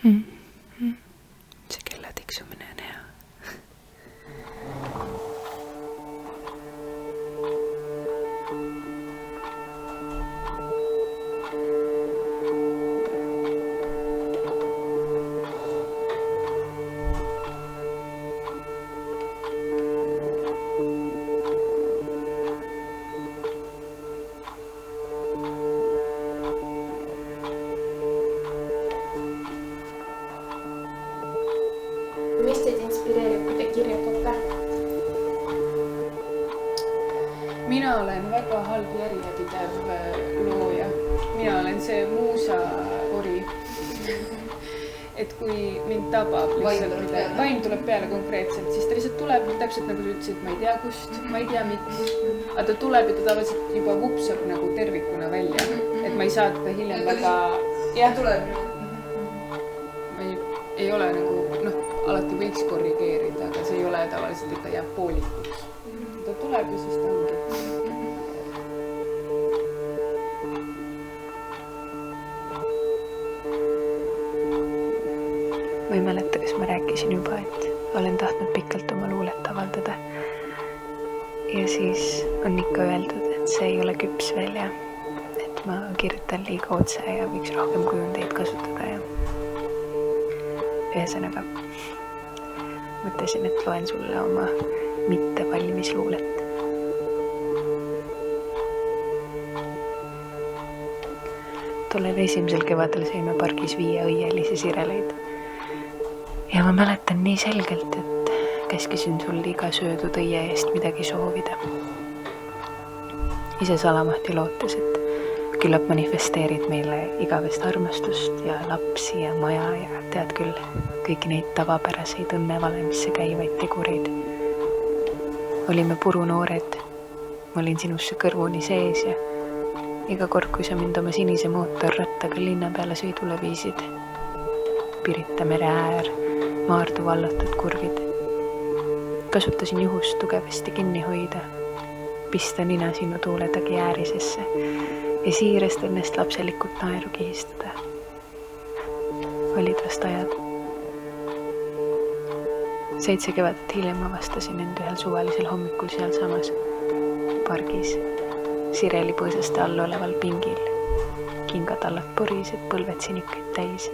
See kella tiksumine on hea. Mis teid inspireerib, kui te kirjutate? Mina olen väga halb järjepidev looja. Mina olen see muusaori. Et kui mind tabab vaim tuleb peale konkreetselt, siis ta lihtsalt tuleb täpselt nagu sa ütlesid, ma ei tea kust, ma ei tea miks. Aga ta tuleb ja ta tavaliselt juba vupsab nagu tervikuna välja. Et ma ei saa teda hiljem väga... Ja tuleb. Ma ei ole nagu, alati võiks korrigeerida, aga see ei ole tavaliselt, et ta jääb poolikuks. Ta tuleb ja siis ta ongi. Ma ei mäleta, kas ma rääkisin juba, et olen tahtnud pikalt oma luulet avaldada. Ja siis on ikka öeldud, et see ei ole küps veel ja et ma kirjutan liiga otse ja võiks rohkem kujundeid kasutada ja ühesõnaga mõtlesin, et loen sulle oma mitte valmis luulet. Tollel esimesel kevadel sõime pargis 5 õielisi sireleid. Ja ma mäletan nii selgelt, et käskisin sul iga söödud õie eest midagi soovida. Ise salamahti lootes, et küllap manifesteerid meile igavest armastust ja lapsi ja maja ja tead küll, kõiki neid tavapäraseid õnnevalemisse käivaid tegureid. Olime purunoored, ma olin sinusse kõrvuni sees ja iga kord, kui sa mind oma sinise mootorrattaga linna peale sõidule viisid, Pirita mere äär, Maardu vallatud kurvid. Kasutasin juhust tugevasti kinni hoida, pista nina sinu tuuletagi äärisesse ja siirast ennast lapselikult naeru kihistada. Olid vast ajad. 7 kevadet hiljem avastasin end ühel suvalisel hommikul seal samas pargis, sireli põõsaste all oleval pingil. Kingad allad porised, põlved sinikaid täis,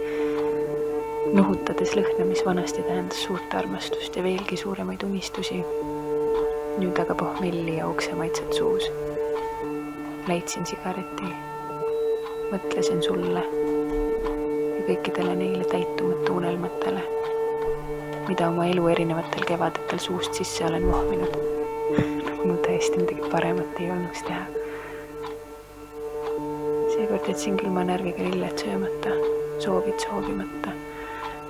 nuhutades lõhna, mis vanasti tähendas suurt armastust ja veelgi suuremaid unistusi. Nüüd aga pohmelli ja oksemaitset suus. Leidsin sigareti, mõtlesin sulle ja kõikidele neile täitumata unelmatele, mida oma elu erinevatel kevadetel suust sisse olen vohminud. Nagu mul täiesti midagi paremat ei olnuks teha. Seekord jätsin külma närviga lilled söömata, soovid soovimata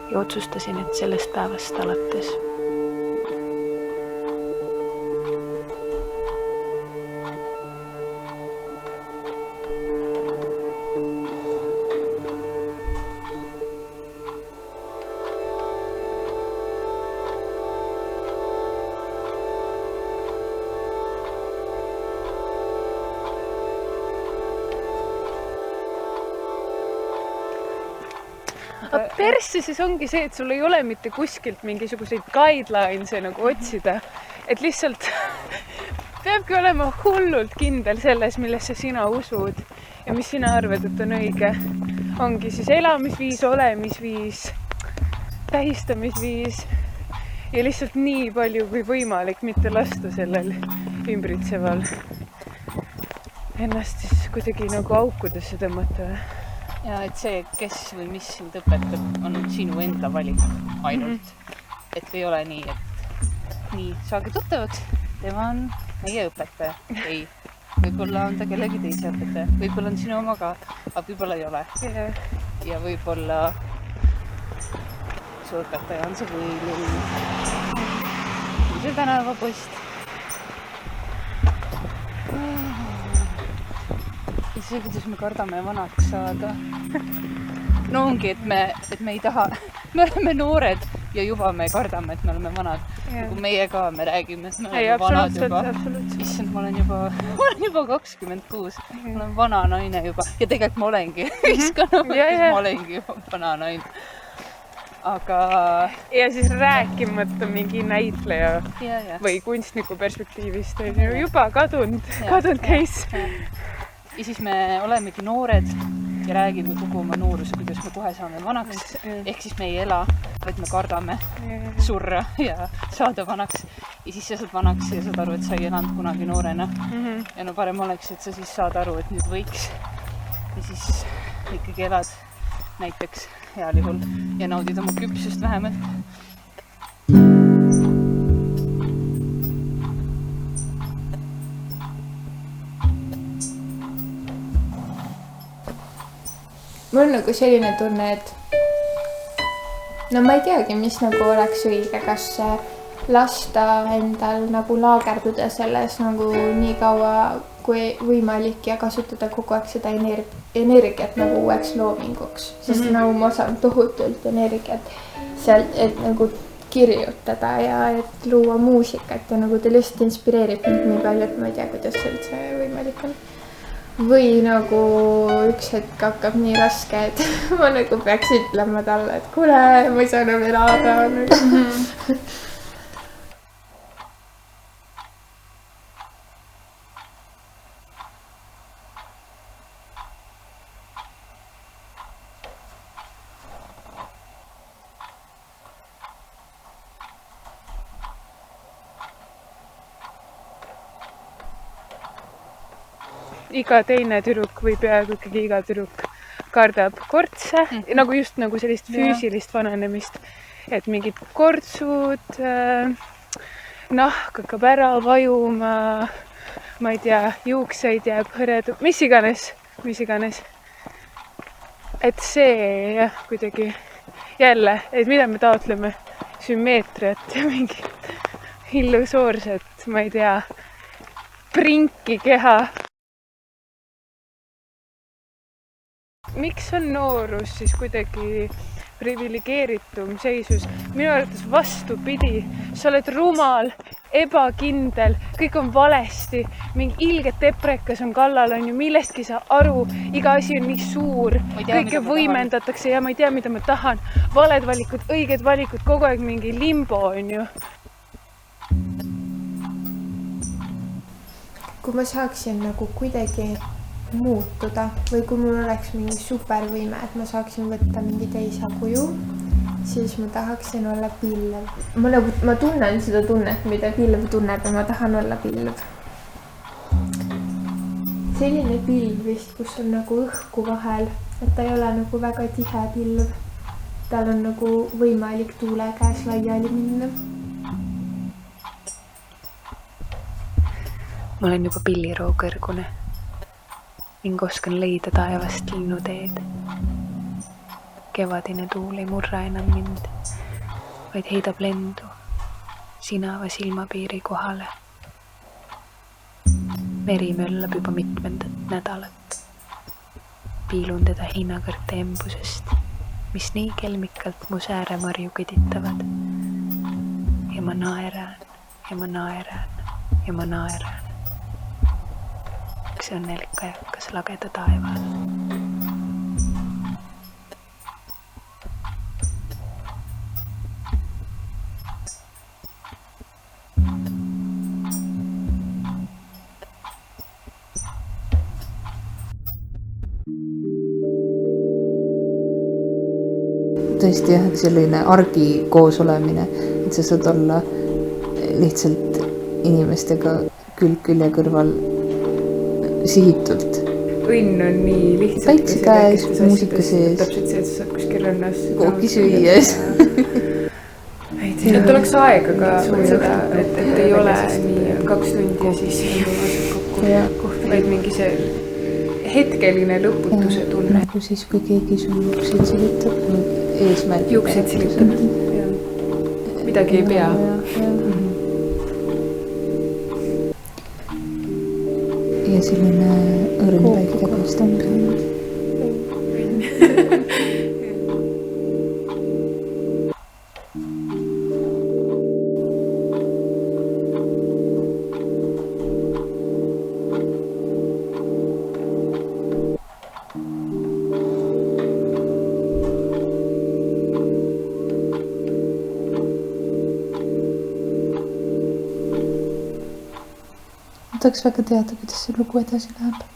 ja otsustasin, et sellest päevast alates Aga persse siis ongi see, et sul ei ole mitte kuskilt mingisuguseid guidelines'e nagu otsida. Et lihtsalt peabki olema hullult kindel selles, millesse sina usud ja mis sina arvad, et on õige. Ongi siis elamisviis, olemisviis, tähistamisviis ja lihtsalt nii palju kui võimalik mitte lasta sellel ümbritseval ennast siis kuidagi nagu aukudesse tõmmata. Ja et see, kes või mis sind õpetab, on sinu enda valik ainult. Et ei ole nii, et nii, saage tuttavad, tema on meie õpetaja. Ei, võib-olla on ta kellegi teise õpetaja, võib-olla on sinu oma ka, aga võib-olla ei ole. Ja võib-olla su õpetaja on see võilull. See tänavapost. See, kuidas me kardame vanaks saada. No ongi, et me ei taha, me oleme noored ja juba me kardame, et me oleme vanad. Nagu meie ka, me räägime, et me oleme vanad juba. Issand, ma olen juba 26. Ma olen vana naine juba. Ja tegelikult ma olengi. Viskana, ma olengi juba vana naine. aga ja siis rääkimata mingi näitleja ja. või kunstniku perspektiivist on ju juba kadunud case. Ja siis me olemegi noored ja räägime kogu oma nooruse, kuidas me kohe saame vanaks. Ehk siis me ei ela, vaid me kardame surra ja saada vanaks. Ja siis sa saad vanaks ja saad aru, et sa ei elanud kunagi noorena. Ja no parem oleks, et sa siis saad aru, et nüüd võiks. Ja siis ikkagi elad näiteks heal juhul ja naudid oma küpsust vähemalt. Mul on nagu selline tunne, et no ma ei teagi, mis nagu oleks õige, kas lasta endal nagu laagerduda selles nagu nii kaua kui võimalik ja kasutada kogu aeg seda energiat nagu uueks loominguks. Sest nagu ma saan tohutult energiat sealt, et nagu kirjutada ja et luua muusikat ja nagu ta lihtsalt inspireerib mind nii palju, et ma ei tea, kuidas see üldse võimalik on. Või nagu üks hetk hakkab nii raske, et ma nagu peaks ütlema talle, et kuule, ma ei saa enam elada. Iga teine tüdruk või peaaegu ikkagi iga tüdruk kardab kortse, nagu just nagu sellist füüsilist vananemist, et mingid kortsud, nahk hakkab ära vajuma, ma ei tea, juukseid jääb hõredu, mis iganes. Et see jah, kuidagi jälle, et mida me taotleme, sümmeetriat ja mingit illusoorset, ma ei tea, prinki keha. Miks on noorus siis kuidagi privilegeeritum seisus? Minu arvates vastupidi, sa oled rumal, ebakindel, kõik on valesti, mingi ilge teprekas on kallal, on ju, millestki saa aru, iga asi on nii suur, kõike võimendatakse ja ma ei tea, mida ma tahan. Valed valikud, õiged valikud, kogu aeg mingi limbo on ju. Kui ma saaksin nagu kuidagi muutuda või kui mul oleks mingi supervõime, et ma saaksin võtta mingi teise kuju, siis ma tahaksin olla pilv. Ma tunnen seda tunnet, mida pilv tunneb ja ma tahan olla pilv. Selline pilv vist, kus on nagu õhku vahel, et ta ei ole nagu väga tihe pilv. Tal on nagu võimalik tuule käes laiali minna. Ma olen juba pilliroo kõrgune ning oskan leida taevast linnuteed. Kevadine tuul ei murra enam mind, vaid heidab lendu sinava silmapiiri kohale. Meri möllab juba mitmendat nädalat. Piilun teda hinnakõrte embusest, mis nii kelmikalt mu sääremarju kõditavad. Ja ma naeran, ja ma naeran, ja ma naeran. See õnnelik kajakas lageda taeval. Tõesti jah, selline argi koos olemine, et sa saad olla lihtsalt inimestega külg külje kõrval sihitult. Õnn on nii lihtsalt. Päikse käes, muusika sees. Täpselt see, et sa saad kuskil rännas. Kooki süües. Et oleks aega ka seda, et ei ole nii 2 tundi ja siis kokku, vaid mingi see hetkeline lõputuse tunne. Nagu siis, kui keegi su juukseid silitab, eesmärk. Juukseid silitab. Midagi ei pea. Ja selline õrn päike paistab. tahaks väga teada, kuidas see lugu edasi läheb.